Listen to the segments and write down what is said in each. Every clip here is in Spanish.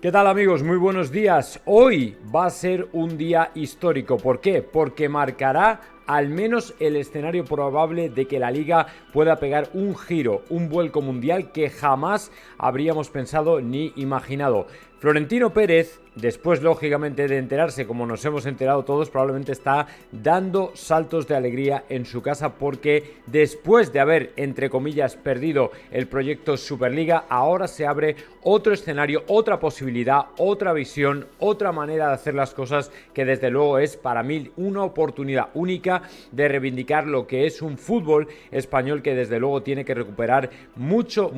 ¿Qué tal, amigos? Muy buenos días. Hoy va a ser un día histórico. ¿Por qué? Porque marcará al menos el escenario probable de que la Liga pueda pegar un giro, un vuelco mundial que jamás habríamos pensado ni imaginado. Florentino Pérez, después lógicamente de enterarse como nos hemos enterado todos, probablemente está dando saltos de alegría en su casa porque después de haber, entre comillas, perdido el proyecto Superliga, ahora se abre otro escenario, otra posibilidad, otra visión, otra manera de hacer las cosas que desde luego es para mí una oportunidad única de reivindicar lo que es un fútbol español que desde luego tiene que recuperar mucho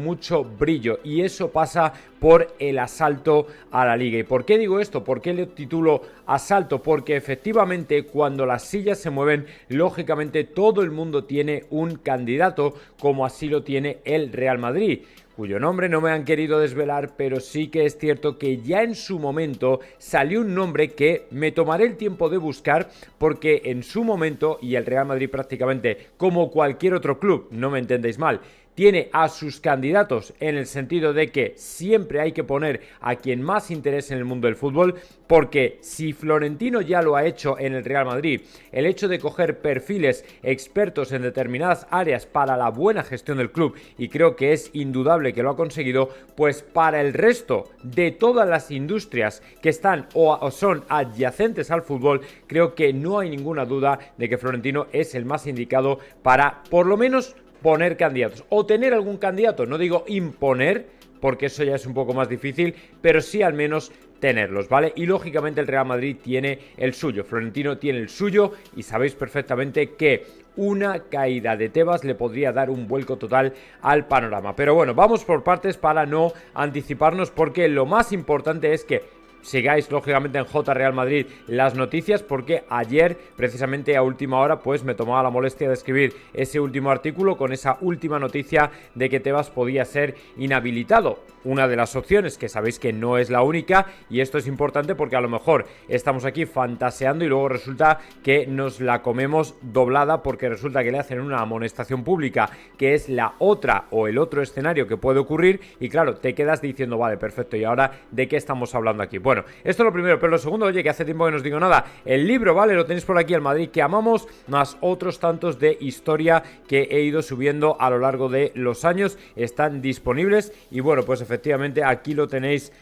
brillo, y eso pasa por el asalto a la Liga. ¿Y por qué digo esto? ¿Por qué le titulo asalto? Porque efectivamente cuando las sillas se mueven, lógicamente todo el mundo tiene un candidato, como así lo tiene el Real Madrid, cuyo nombre no me han querido desvelar, pero sí que es cierto que ya en su momento salió un nombre que me tomaré el tiempo de buscar, porque en su momento, y el Real Madrid prácticamente como cualquier otro club, no me entendéis mal, tiene a sus candidatos en el sentido de que siempre hay que poner a quien más interese en el mundo del fútbol, porque si Florentino ya lo ha hecho en el Real Madrid, el hecho de coger perfiles expertos en determinadas áreas para la buena gestión del club, y creo que es indudable que lo ha conseguido, pues para el resto de todas las industrias que están o son adyacentes al fútbol, creo que no hay ninguna duda de que Florentino es el más indicado para, por lo menos, poner candidatos o tener algún candidato. No digo imponer, porque eso ya es un poco más difícil, pero sí al menos tenerlos, ¿vale? Y lógicamente el Real Madrid tiene el suyo, Florentino tiene el suyo, y sabéis perfectamente que una caída de Tebas le podría dar un vuelco total al panorama. Pero bueno, vamos por partes para no anticiparnos, porque lo más importante es que sigáis lógicamente en J Real Madrid las noticias, porque ayer precisamente a última hora pues me tomaba la molestia de escribir ese último artículo con esa última noticia de que Tebas podía ser inhabilitado. Una de las opciones, que sabéis que no es la única, y esto es importante porque a lo mejor estamos aquí fantaseando y luego resulta que nos la comemos doblada, porque resulta que le hacen una amonestación pública, que es la otra o el otro escenario que puede ocurrir, y claro, te quedas diciendo, vale, perfecto, ¿y ahora de qué estamos hablando aquí? Bueno, esto es lo primero, pero lo segundo, oye, que hace tiempo que no os digo nada, el libro, ¿vale? Lo tenéis por aquí, El Madrid que amamos, más otros tantos de historia que he ido subiendo a lo largo de los años, están disponibles, y bueno, pues efectivamente aquí lo tenéis,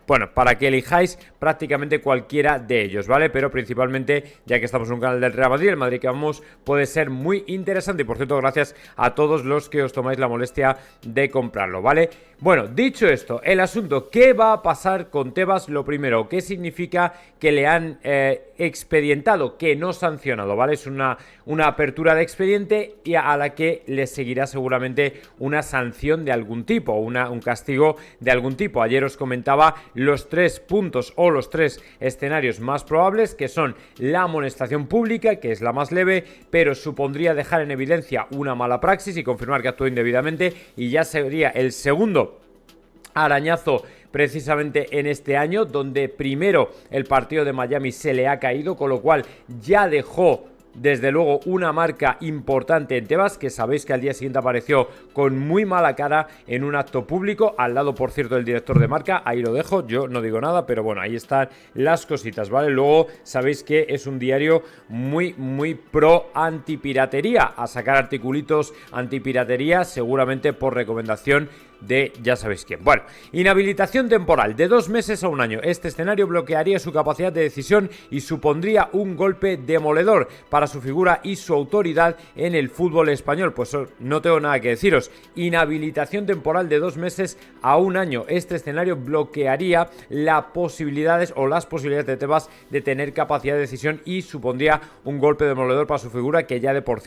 bueno, para que elijáis prácticamente cualquiera de ellos, ¿vale? Pero principalmente, ya que estamos en un canal del Real Madrid, el Madrid que vamos puede ser muy interesante, y por cierto, gracias a todos los que os tomáis la molestia de comprarlo, ¿vale? Bueno, dicho esto, el asunto, ¿qué va a pasar con Tebas? Lo primero, ¿qué significa que le han expedientado, que no sancionado, ¿vale? Es una apertura de expediente, y a la que le seguirá seguramente una sanción de algún tipo, un castigo de algún tipo. Ayer os comentaba los 3 puntos o los 3 escenarios más probables, que son la amonestación pública, que es la más leve, pero supondría dejar en evidencia una mala praxis y confirmar que actuó indebidamente, y ya sería el segundo arañazo precisamente en este año, donde primero el partido de Miami se le ha caído, con lo cual ya dejó desde luego una marca importante en Tebas, que sabéis que al día siguiente apareció con muy mala cara en un acto público, al lado por cierto del director de marca. Ahí lo dejo, yo no digo nada, pero bueno, ahí están las cositas, ¿vale? Luego sabéis que es un diario muy pro antipiratería, a sacar articulitos antipiratería, seguramente por recomendación de ya sabéis quién. Bueno, inhabilitación temporal de 2 meses a 1 año. Este escenario bloquearía su capacidad de decisión y supondría un golpe demoledor para su figura y su autoridad en el fútbol español. Pues no tengo nada que deciros. Inhabilitación temporal de 2 meses a 1 año. Este escenario bloquearía las posibilidades de Tebas de tener capacidad de decisión y supondría un golpe demoledor para su figura, que ya de por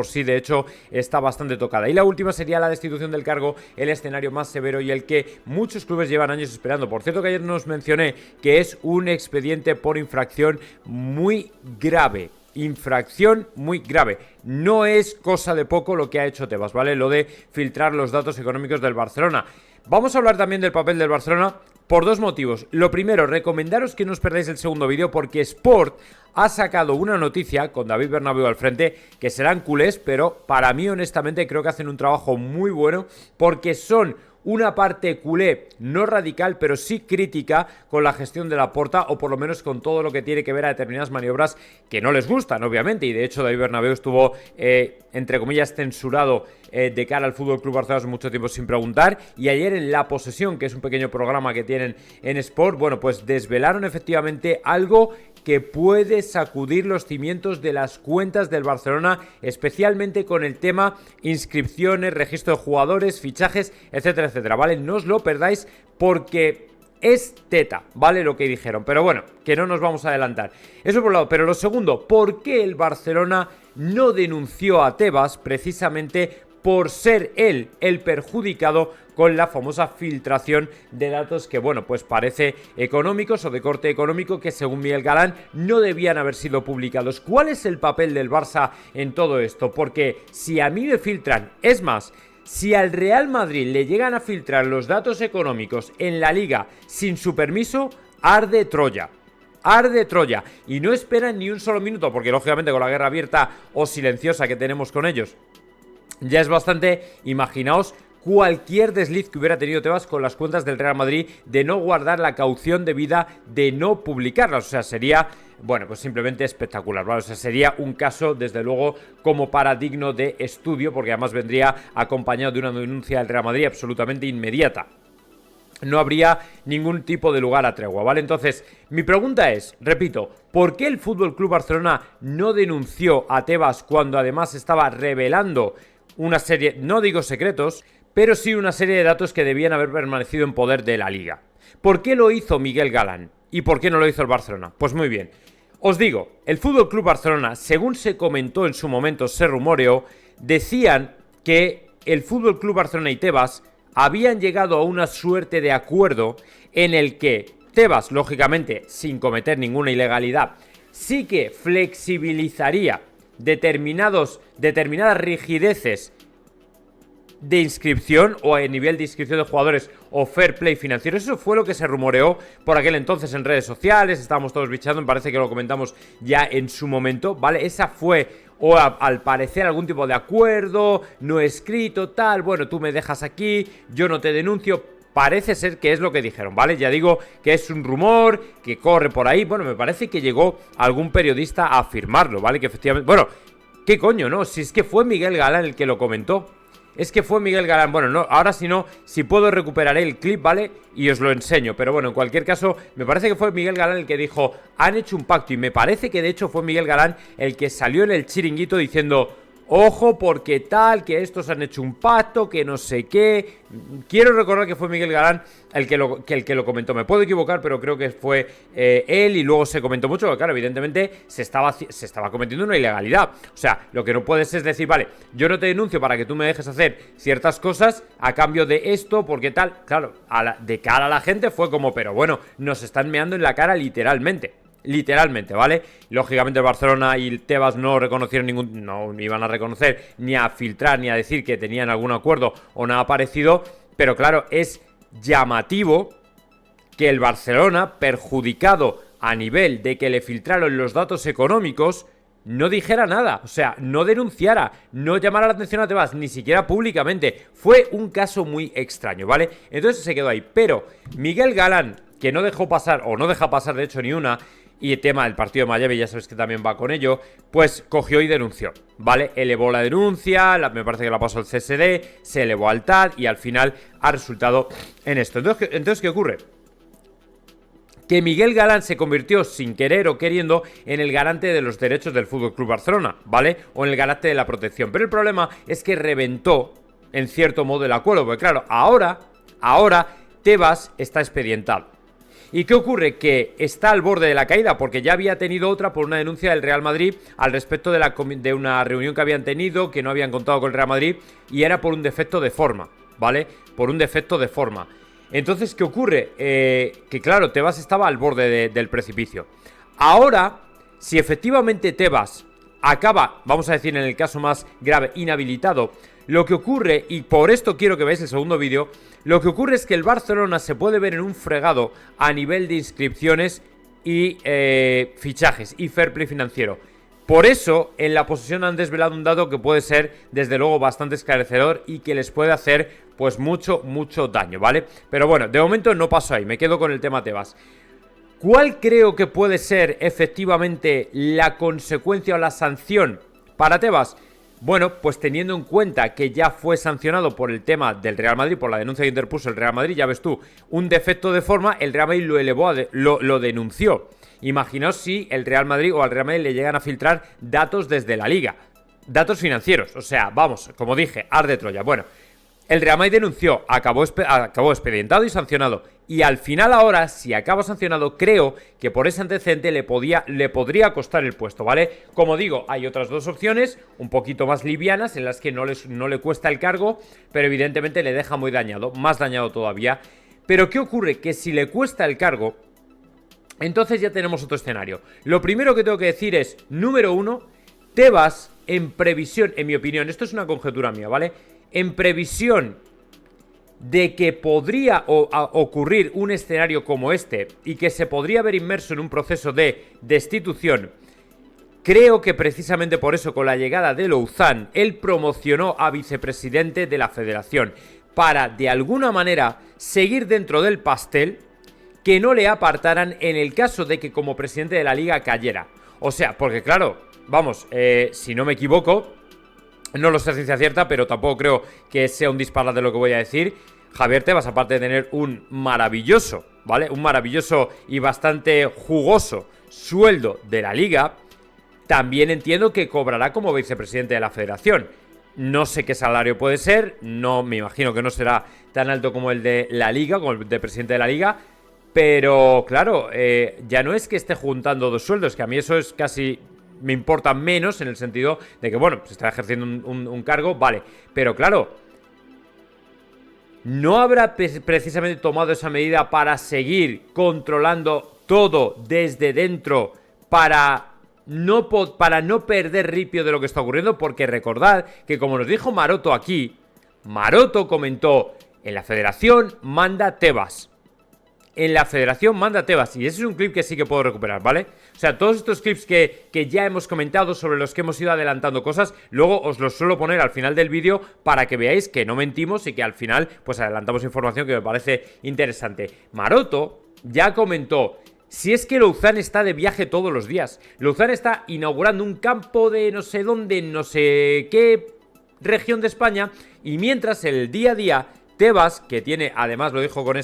sí de hecho está bastante tocada. Y la última sería la destitución del cargo, el escenario más severo y el que muchos clubes llevan años esperando. Por cierto, que ayer nos mencioné que es un expediente por infracción muy grave. Infracción muy grave. No es cosa de poco lo que ha hecho Tebas, ¿vale? Lo de filtrar los datos económicos del Barcelona. Vamos a hablar también del papel del Barcelona por 2 motivos. Lo primero, recomendaros que no os perdáis el segundo vídeo, porque Sport ha sacado una noticia con David Bernabéu al frente, que serán culés, pero para mí honestamente creo que hacen un trabajo muy bueno, porque son una parte culé, no radical, pero sí crítica con la gestión de Laporta, o por lo menos con todo lo que tiene que ver a determinadas maniobras que no les gustan, obviamente, y de hecho David Bernabéu estuvo, entre comillas, censurado de cara al FC Barcelona hace mucho tiempo sin preguntar, y ayer en La Posesión, que es un pequeño programa que tienen en Sport, bueno, pues desvelaron efectivamente algo que puede sacudir los cimientos de las cuentas del Barcelona, especialmente con el tema inscripciones, registro de jugadores, fichajes, etcétera, etcétera, ¿vale? No os lo perdáis porque es teta, ¿vale? Lo que dijeron, pero bueno, que no nos vamos a adelantar. Eso por un lado, pero lo segundo, ¿por qué el Barcelona no denunció a Tebas precisamente por ser él el perjudicado con la famosa filtración de datos que, bueno, pues parece económicos o de corte económico que según Miguel Galán no debían haber sido publicados? ¿Cuál es el papel del Barça en todo esto? Porque si a mí me filtran, es más, si al Real Madrid le llegan a filtrar los datos económicos en la Liga sin su permiso, arde Troya. Arde Troya. Y no esperan ni un solo minuto, porque lógicamente con la guerra abierta o silenciosa que tenemos con ellos, ya es bastante. Imaginaos cualquier desliz que hubiera tenido Tebas con las cuentas del Real Madrid de no guardar la caución debida, de no publicarlas. O sea, sería, bueno, pues simplemente espectacular, ¿vale? O sea, sería un caso, desde luego, como para digno de estudio, porque además vendría acompañado de una denuncia del Real Madrid absolutamente inmediata. No habría ningún tipo de lugar a tregua, ¿vale? Entonces, mi pregunta es, repito, ¿por qué el FC Barcelona no denunció a Tebas cuando además estaba revelando una serie, no digo secretos, pero sí una serie de datos que debían haber permanecido en poder de la Liga? ¿Por qué lo hizo Miguel Galán? ¿Y por qué no lo hizo el Barcelona? Pues muy bien. Os digo, el FC Barcelona, según se comentó en su momento, se rumoreó, decían que el FC Barcelona y Tebas habían llegado a una suerte de acuerdo en el que Tebas, lógicamente, sin cometer ninguna ilegalidad, sí que flexibilizaría determinadas rigideces de inscripción o a nivel de inscripción de jugadores o fair play financiero. Eso fue lo que se rumoreó por aquel entonces en redes sociales, estábamos todos bichando, me parece que lo comentamos ya en su momento, ¿vale? Esa fue, o al parecer, algún tipo de acuerdo no escrito, tal, bueno, tú me dejas aquí, yo no te denuncio. Parece ser que es lo que dijeron, ¿vale? Ya digo que es un rumor que corre por ahí. Bueno, me parece que llegó algún periodista a afirmarlo, ¿vale? Que efectivamente... Bueno, ¿qué coño, no? Si es que fue Miguel Galán el que lo comentó. Es que fue Miguel Galán. Bueno, no, ahora si no, si puedo recuperaré el clip, ¿vale? Y os lo enseño. Pero bueno, en cualquier caso, me parece que fue Miguel Galán el que dijo, han hecho un pacto. Y me parece que de hecho fue Miguel Galán el que salió en el chiringuito diciendo, ojo, porque tal, que estos han hecho un pacto, que no sé qué. Quiero recordar que fue Miguel Galán el que lo comentó. Me puedo equivocar, pero creo que fue él, y luego se comentó mucho, porque claro, evidentemente se estaba cometiendo una ilegalidad. O sea, lo que no puedes es decir, vale, yo no te denuncio para que tú me dejes hacer ciertas cosas a cambio de esto, porque tal. Claro, de cara a la gente fue como, pero bueno, nos están meando en la cara literalmente. Literalmente, ¿vale? Lógicamente el Barcelona y Tebas no reconocieron no iban a reconocer, ni a filtrar, ni a decir que tenían algún acuerdo o nada parecido. Pero claro, es llamativo que el Barcelona, perjudicado a nivel de que le filtraron los datos económicos, no dijera nada, o sea, no denunciara, no llamara la atención a Tebas, ni siquiera públicamente. Fue un caso muy extraño, ¿vale? Entonces se quedó ahí. Pero Miguel Galán, que no dejó pasar, o no deja pasar de hecho ni una, y el tema del partido de Miami, ya sabes que también va con ello, pues cogió y denunció, ¿vale? Elevó la denuncia, me parece que la pasó al CSD, se elevó al TAD y al final ha resultado en esto. Entonces, ¿qué ocurre? Que Miguel Galán se convirtió, sin querer o queriendo, en el garante de los derechos del FC Barcelona, ¿vale? O en el garante de la protección. Pero el problema es que reventó, en cierto modo, el acuerdo, porque claro, ahora Tebas está expedientado. ¿Y qué ocurre? Que está al borde de la caída, porque ya había tenido otra por una denuncia del Real Madrid al respecto de una reunión que habían tenido, que no habían contado con el Real Madrid, y era por un defecto de forma, ¿vale? Por un defecto de forma. Entonces, ¿qué ocurre? Que claro, Tebas estaba al borde del precipicio. Ahora, si efectivamente Tebas acaba, vamos a decir en el caso más grave, inhabilitado, lo que ocurre, y por esto quiero que veáis el segundo vídeo, lo que ocurre es que el Barcelona se puede ver en un fregado a nivel de inscripciones y fichajes y fair play financiero. Por eso, en La Posesión han desvelado un dato que puede ser, desde luego, bastante esclarecedor y que les puede hacer pues mucho daño, ¿vale? Pero bueno, de momento no paso ahí, me quedo con el tema Tebas. ¿Cuál creo que puede ser efectivamente la consecuencia o la sanción para Tebas? Bueno, pues teniendo en cuenta que ya fue sancionado por el tema del Real Madrid, por la denuncia que interpuso el Real Madrid, ya ves tú, un defecto de forma, el Real Madrid lo elevó, lo denunció. Imaginaos si el Real Madrid o al Real Madrid le llegan a filtrar datos desde la Liga, datos financieros, o sea, vamos, como dije, arde Troya. Bueno, el Real Madrid denunció, acabó expedientado y sancionado. Y al final ahora, si acaba sancionado, creo que por ese antecedente le podría costar el puesto, ¿vale? Como digo, hay otras dos opciones, un poquito más livianas, en las que no le cuesta el cargo, pero evidentemente le deja muy dañado, más dañado todavía. Pero ¿qué ocurre? Que si le cuesta el cargo, entonces ya tenemos otro escenario. Lo primero que tengo que decir es, número uno, Tebas, en previsión, en mi opinión, esto es una conjetura mía, ¿vale? En previsión de que podría ocurrir un escenario como este y que se podría ver inmerso en un proceso de destitución, creo que precisamente por eso, con la llegada de Louzán, él promocionó a vicepresidente de la federación para, de alguna manera, seguir dentro del pastel, que no le apartaran en el caso de que como presidente de la liga cayera. O sea, porque claro, vamos, si no me equivoco, no lo sé a ciencia cierta, pero tampoco creo que sea un disparate lo que voy a decir, Javier Tebas, aparte de tener un maravilloso, ¿vale? Un maravilloso y bastante jugoso sueldo de la liga, también entiendo que cobrará como vicepresidente de la federación. No sé qué salario puede ser, no me imagino que no será tan alto como el de la liga, como el de presidente de la liga, pero claro, ya no es que esté juntando dos sueldos, que a mí eso es casi... me importa menos en el sentido de que, bueno, se está ejerciendo un cargo, vale. Pero claro, ¿no habrá precisamente tomado esa medida para seguir controlando todo desde dentro para no perder ripio de lo que está ocurriendo? Porque recordad que, como nos dijo Maroto aquí, Maroto comentó, en la federación manda Tebas. En la federación manda Tebas. Y ese es un clip que sí que puedo recuperar, ¿vale? O sea, todos estos clips que ya hemos comentado, sobre los que hemos ido adelantando cosas, luego os los suelo poner al final del vídeo para que veáis que no mentimos y que al final pues adelantamos información que me parece interesante. Maroto ya comentó, si es que Louzán está de viaje todos los días. Louzán está inaugurando un campo de no sé dónde, no sé qué región de España, y mientras el día a día Tebas, que tiene, además lo dijo con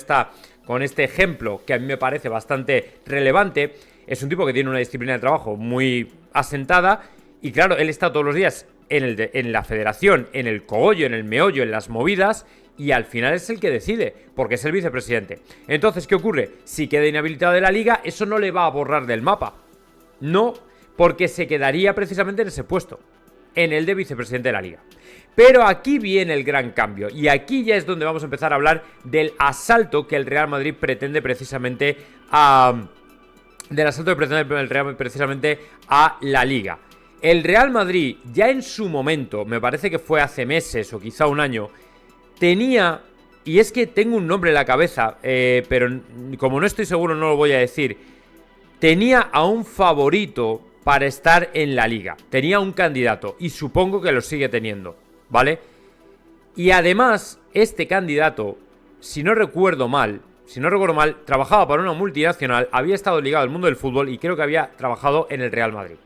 este ejemplo que a mí me parece bastante relevante, es un tipo que tiene una disciplina de trabajo muy asentada y claro, él está todos los días en la federación, en el cogollo, en el meollo, en las movidas, y al final es el que decide, porque es el vicepresidente. Entonces, ¿qué ocurre? Si queda inhabilitado de la liga, eso no le va a borrar del mapa. No, porque se quedaría precisamente en ese puesto, en el de vicepresidente de la liga. Pero aquí viene el gran cambio, y aquí ya es donde vamos a empezar a hablar del asalto que el Real Madrid pretende precisamente a la liga. El Real Madrid ya en su momento, me parece que fue hace meses o quizá un año, tenía, y es que tengo un nombre en la cabeza, pero como no estoy seguro no lo voy a decir, tenía a un favorito para estar en la liga, tenía un candidato y supongo que lo sigue teniendo, ¿vale? Y además, este candidato, si no recuerdo mal, trabajaba para una multinacional, había estado ligado al mundo del fútbol y creo que había trabajado en el Real Madrid.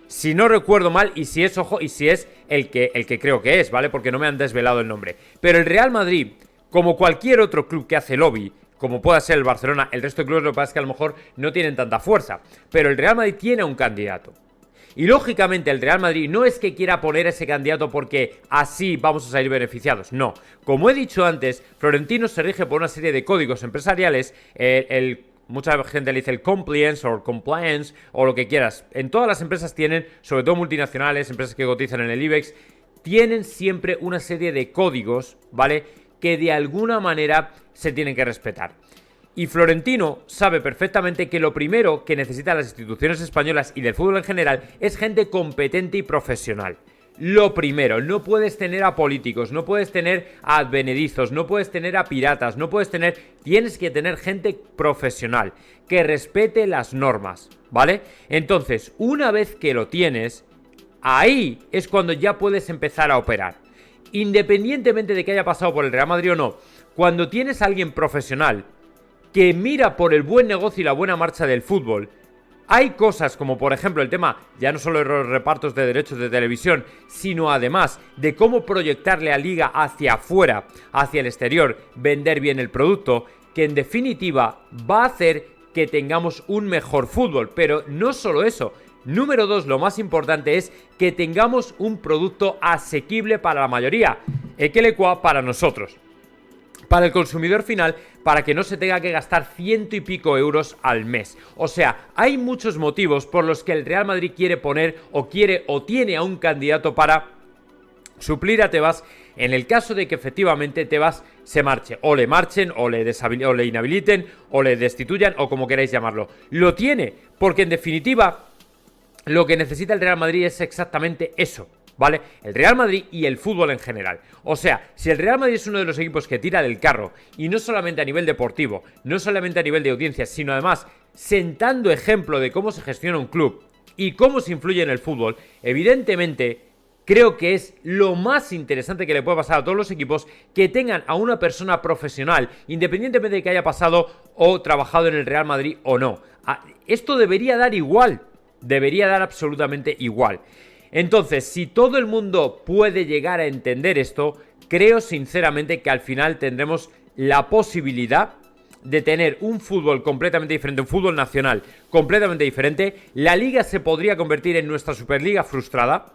Si no recuerdo mal, y si es, ojo, y si es el que creo que es, ¿vale? Porque no me han desvelado el nombre. Pero el Real Madrid, como cualquier otro club que hace lobby, como pueda ser el Barcelona, el resto de clubes lo que pasa es que a lo mejor no tienen tanta fuerza. Pero el Real Madrid tiene un candidato. Y lógicamente el Real Madrid no es que quiera poner ese candidato porque así vamos a salir beneficiados, no. Como he dicho antes, Florentino se rige por una serie de códigos empresariales, mucha gente le dice el compliance o lo que quieras. En todas las empresas tienen, sobre todo multinacionales, empresas que cotizan en el IBEX, tienen siempre una serie de códigos, ¿vale? Que de alguna manera se tienen que respetar. Y Florentino sabe perfectamente que lo primero que necesitan las instituciones españolas y del fútbol en general es gente competente y profesional. Lo primero, no puedes tener a políticos, no puedes tener a advenedizos, no puedes tener a piratas, tienes que tener gente profesional, que respete las normas, ¿vale? Entonces, una vez que lo tienes, ahí es cuando ya puedes empezar a operar. independientemente de que haya pasado por el Real Madrid o no, cuando tienes a alguien profesional que mira por el buen negocio y la buena marcha del fútbol, hay cosas como por ejemplo el tema ya no solo de los repartos de derechos de televisión, sino además de cómo proyectarle a Liga hacia afuera, hacia el exterior, vender bien el producto, que en definitiva va a hacer que tengamos un mejor fútbol. Pero no solo eso. Número 2, lo más importante es que tengamos un producto asequible para la mayoría, equelecua para nosotros, para el consumidor final, para que no se tenga que gastar 100 y pico euros al mes. O sea, hay muchos motivos por los que el Real Madrid quiere poner o tiene a un candidato para suplir a Tebas en el caso de que efectivamente Tebas se marche, o le marchen, o le inhabiliten, o le destituyan, o como queráis llamarlo. Lo tiene, porque en definitiva lo que necesita el Real Madrid es exactamente eso, ¿vale? El Real Madrid y el fútbol en general. O sea, si el Real Madrid es uno de los equipos que tira del carro, y no solamente a nivel deportivo, no solamente a nivel de audiencia, sino además sentando ejemplo de cómo se gestiona un club y cómo se influye en el fútbol, evidentemente creo que es lo más interesante que le puede pasar a todos los equipos que tengan a una persona profesional, independientemente de que haya pasado o trabajado en el Real Madrid o no. Esto debería dar igual, debería dar absolutamente igual. Entonces, si todo el mundo puede llegar a entender esto, creo sinceramente que al final tendremos la posibilidad de tener un fútbol completamente diferente, un fútbol nacional completamente diferente. La Liga se podría convertir en nuestra Superliga frustrada,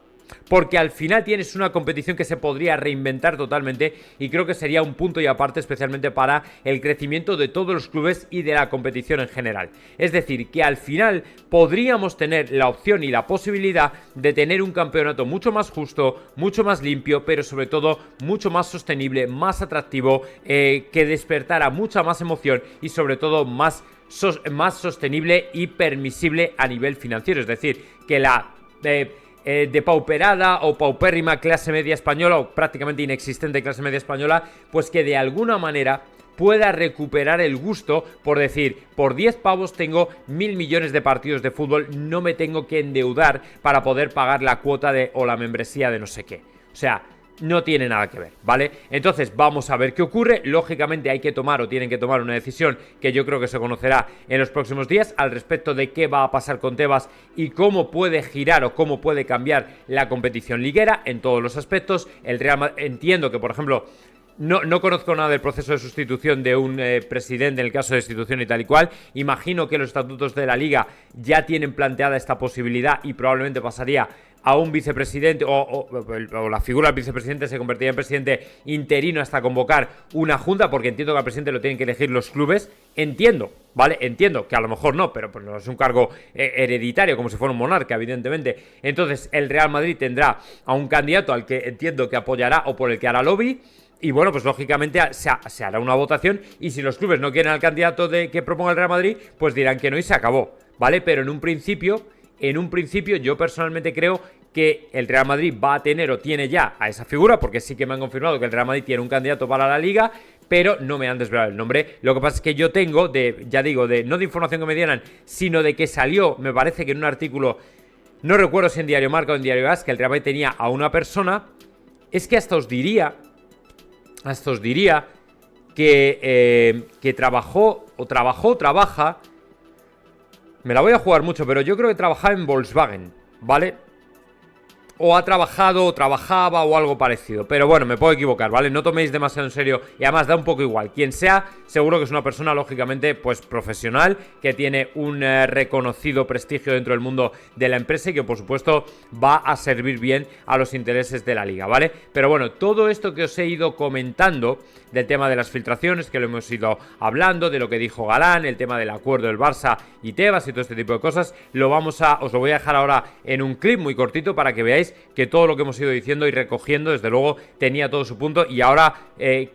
porque al final tienes una competición que se podría reinventar totalmente, y creo que sería un punto y aparte especialmente para el crecimiento de todos los clubes y de la competición en general. Es decir, que al final podríamos tener la opción y la posibilidad de tener un campeonato mucho más justo, mucho más limpio, pero sobre todo mucho más sostenible, más atractivo, que despertara mucha más emoción y sobre todo más sostenible y permisible a nivel financiero. Es decir, que la depauperada o paupérrima clase media española, o prácticamente inexistente clase media española, pues que de alguna manera pueda recuperar el gusto por decir, por 10 pavos tengo 1.000 millones de partidos de fútbol, no me tengo que endeudar para poder pagar la cuota o la membresía de no sé qué. O sea, no tiene nada que ver, ¿vale? Entonces vamos a ver qué ocurre. Lógicamente hay que tomar o tienen que tomar una decisión que yo creo que se conocerá en los próximos días al respecto de qué va a pasar con Tebas y cómo puede girar o cómo puede cambiar la competición liguera en todos los aspectos. El Real Madrid, entiendo que por ejemplo no conozco nada del proceso de sustitución de un presidente en el caso de destitución y tal y cual. Imagino que los estatutos de la Liga ya tienen planteada esta posibilidad y probablemente pasaría a un vicepresidente o la figura del vicepresidente se convertiría en presidente interino hasta convocar una junta, porque entiendo que al presidente lo tienen que elegir los clubes. Entiendo, ¿vale? Entiendo que a lo mejor no, pero pues no es un cargo hereditario como si fuera un monarca, evidentemente. Entonces el Real Madrid tendrá a un candidato al que entiendo que apoyará o por el que hará lobby. Y bueno, pues lógicamente se hará una votación, y si los clubes no quieren al candidato que proponga el Real Madrid, pues dirán que no y se acabó, ¿vale? Pero en un principio yo personalmente creo que el Real Madrid va a tener o tiene ya a esa figura, porque sí que me han confirmado que el Real Madrid tiene un candidato para la Liga, pero no me han desvelado el nombre. Lo que pasa es que yo tengo, no de información que me dieran, sino de que salió, me parece que en un artículo, no recuerdo si en Diario Marca o en Diario As, que el Real Madrid tenía a una persona. Es que hasta os diría que trabaja, me la voy a jugar mucho, pero yo creo que trabajaba en Volkswagen, ¿vale? O ha trabajado, o trabajaba, o algo parecido. Pero bueno, me puedo equivocar, ¿vale? No toméis demasiado en serio. Y además da un poco igual. Quien sea, seguro que es una persona, lógicamente, pues profesional, que tiene un reconocido prestigio dentro del mundo de la empresa y que, por supuesto, va a servir bien a los intereses de la Liga, ¿vale? Pero bueno, todo esto que os he ido comentando del tema de las filtraciones, que lo hemos ido hablando, de lo que dijo Galán, el tema del acuerdo del Barça y Tebas y todo este tipo de cosas, os lo voy a dejar ahora en un clip muy cortito para que veáis que todo lo que hemos ido diciendo y recogiendo, desde luego, tenía todo su punto, y ahora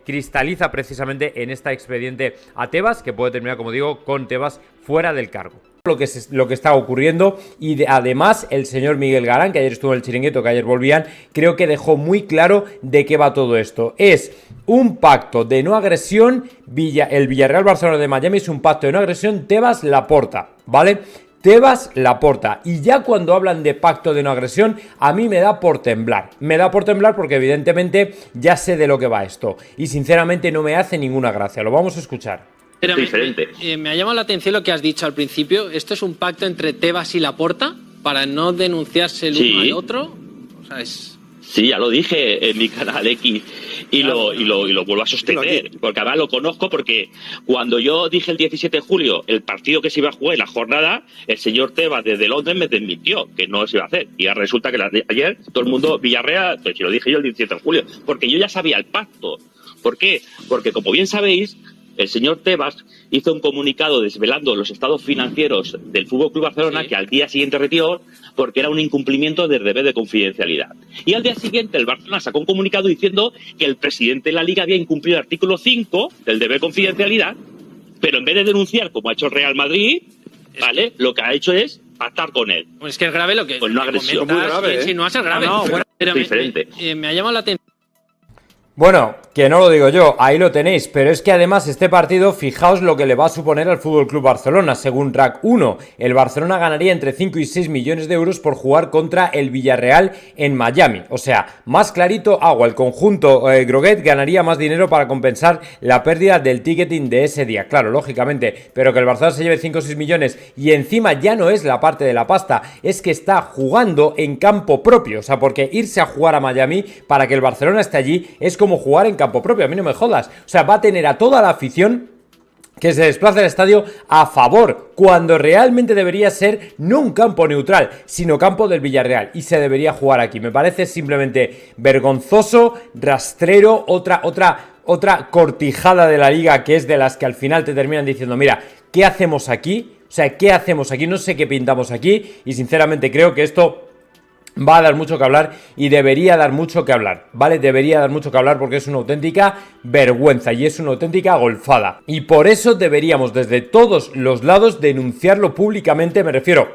cristaliza precisamente en esta expediente a Tebas, que puede terminar, como digo, con Tebas fuera del cargo. Lo que está ocurriendo, y además el señor Miguel Galán, que ayer estuvo en el Chiringuito, que ayer volvían, creo que dejó muy claro de qué va todo esto. Es un pacto de no agresión, el Villarreal Barcelona de Miami es un pacto de no agresión Tebas-Laporta, ¿vale? Tebas, Laporta. Y ya cuando hablan de pacto de no agresión, a mí me da por temblar. Me da por temblar porque evidentemente ya sé de lo que va esto. Y sinceramente no me hace ninguna gracia. Lo vamos a escuchar. Pero diferente. Me ha llamado la atención lo que has dicho al principio. ¿Esto es un pacto entre Tebas y Laporta para no denunciarse el uno al otro? O sea, es... Sí, ya lo dije en mi canal X y lo vuelvo a sostener, porque además lo conozco porque cuando yo dije el 17 de julio el partido que se iba a jugar en la jornada, el señor Tebas desde Londres me desmintió que no se iba a hacer. Y ahora resulta que ayer todo el mundo, Villarreal, pues si lo dije yo el 17 de julio, porque yo ya sabía el pacto. ¿Por qué? Porque como bien sabéis, el señor Tebas hizo un comunicado desvelando los estados financieros del Fútbol Club Barcelona, que al día siguiente retiró porque era un incumplimiento del deber de confidencialidad. Y al día siguiente el Barcelona sacó un comunicado diciendo que el presidente de la Liga había incumplido el artículo 5 del deber de confidencialidad, pero en vez de denunciar como ha hecho el Real Madrid, ¿vale? Lo que ha hecho es pactar con él. Pues es que es grave lo que... Pues no agresión. Muy grave, sí, no va a ser grave. Pero diferente. Me ha llamado la atención. Bueno, que no lo digo yo, ahí lo tenéis, pero es que además este partido, fijaos lo que le va a suponer al Fútbol Club Barcelona. Según RAC 1, el Barcelona ganaría entre 5 y 6 millones de euros por jugar contra el Villarreal en Miami. O sea, más clarito agua, el conjunto Groguet ganaría más dinero para compensar la pérdida del ticketing de ese día. Claro, lógicamente, pero que el Barcelona se lleve 5 o 6 millones y encima ya no es la parte de la pasta, es que está jugando en campo propio. O sea, porque irse a jugar a Miami para que el Barcelona esté allí es como jugar en campo propio, a mí no me jodas. O sea, va a tener a toda la afición que se desplaza al estadio a favor, cuando realmente debería ser no un campo neutral, sino campo del Villarreal, y se debería jugar aquí. Me parece simplemente vergonzoso, rastrero, otra cortijada de la liga, que es de las que al final te terminan diciendo, mira, ¿qué hacemos aquí? O sea, ¿qué hacemos aquí? No sé qué pintamos aquí, y sinceramente creo que esto va a dar mucho que hablar y debería dar mucho que hablar, ¿vale? Debería dar mucho que hablar porque es una auténtica vergüenza y es una auténtica golfada. Y por eso deberíamos desde todos los lados denunciarlo públicamente, me refiero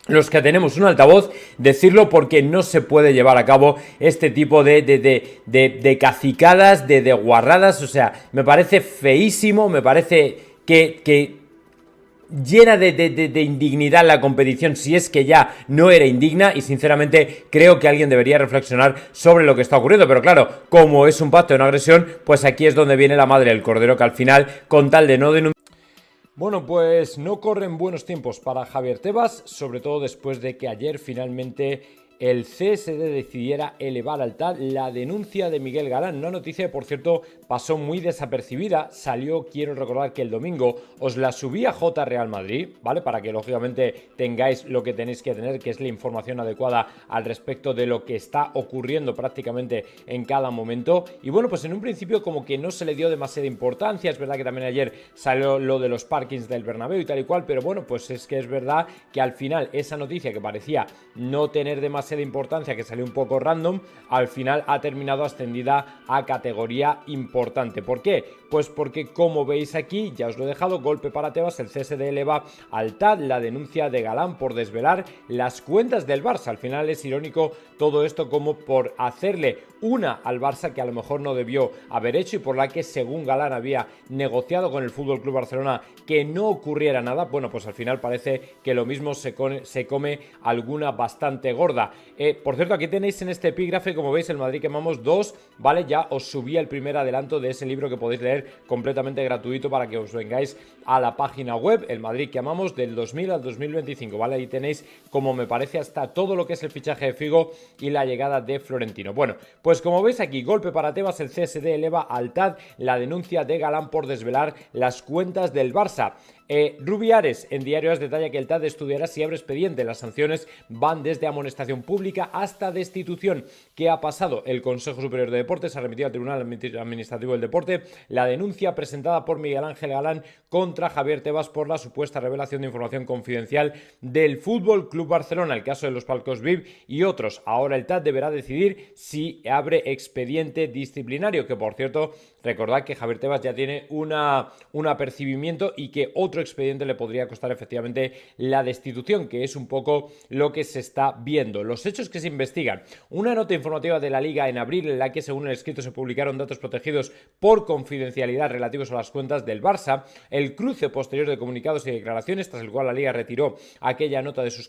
los que tenemos un altavoz, decirlo, porque no se puede llevar a cabo este tipo de cacicadas, de guarradas. O sea, me parece feísimo, me parece que llena de indignidad la competición, si es que ya no era indigna, y sinceramente creo que alguien debería reflexionar sobre lo que está ocurriendo. Pero claro, como es un pacto de no agresión, pues aquí es donde viene la madre del cordero, que al final, con tal de no denunciar... Bueno, pues no corren buenos tiempos para Javier Tebas, sobre todo después de que ayer finalmente el CSD decidiera elevar al TAD la denuncia de Miguel Galán. Una noticia que, por cierto, pasó muy desapercibida. Salió, quiero recordar que el domingo, os la subí a J Real Madrid, ¿vale? Para que lógicamente tengáis lo que tenéis que tener, que es la información adecuada al respecto de lo que está ocurriendo prácticamente en cada momento. Y bueno, pues en un principio como que no se le dio demasiada importancia. Es verdad que también ayer salió lo de los parkings del Bernabéu y tal y cual, pero bueno, pues es que es verdad que al final esa noticia que parecía no tener demasiada importancia, que salió un poco random, al final ha terminado ascendida a categoría importante. ¿Por qué? Pues porque, como veis aquí, ya os lo he dejado, golpe para Tebas, el CSD eleva al TAD la denuncia de Galán por desvelar las cuentas del Barça. Al final es irónico todo esto, como por hacerle una al Barça que a lo mejor no debió haber hecho, y por la que, según Galán, había negociado con el Fútbol Club Barcelona que no ocurriera nada. Bueno, pues al final parece que lo mismo se come alguna bastante gorda. Por cierto, aquí tenéis en este epígrafe, como veis, el Madrid que amamos 2, ¿vale? Ya os subí el primer adelanto de ese libro que podéis leer completamente gratuito para que os vengáis a la página web, el Madrid que amamos, del 2000 al 2025, ¿vale? Ahí tenéis, como me parece, hasta todo lo que es el fichaje de Figo y la llegada de Florentino. Bueno, pues como veis aquí, golpe para Tebas, el CSD eleva al TAD la denuncia de Galán por desvelar las cuentas del Barça. Rubiares en Diario AS detalla que el TAD estudiará si abre expediente. Las sanciones van desde amonestación pública hasta destitución. ¿Qué ha pasado? El Consejo Superior de Deportes ha remitido al Tribunal Administrativo del Deporte la denuncia presentada por Miguel Ángel Galán contra Javier Tebas por la supuesta revelación de información confidencial del Fútbol Club Barcelona, el caso de los palcos VIP y otros. Ahora el TAD deberá decidir si abre expediente disciplinario, que por cierto, recordad que Javier Tebas ya tiene un apercibimiento y que otro otro expediente le podría costar efectivamente la destitución, que es un poco lo que se está viendo. Los hechos que se investigan: una nota informativa de la Liga en abril en la que, según el escrito, se publicaron datos protegidos por confidencialidad relativos a las cuentas del Barça, el cruce posterior de comunicados y declaraciones, tras el cual la Liga retiró aquella nota de sus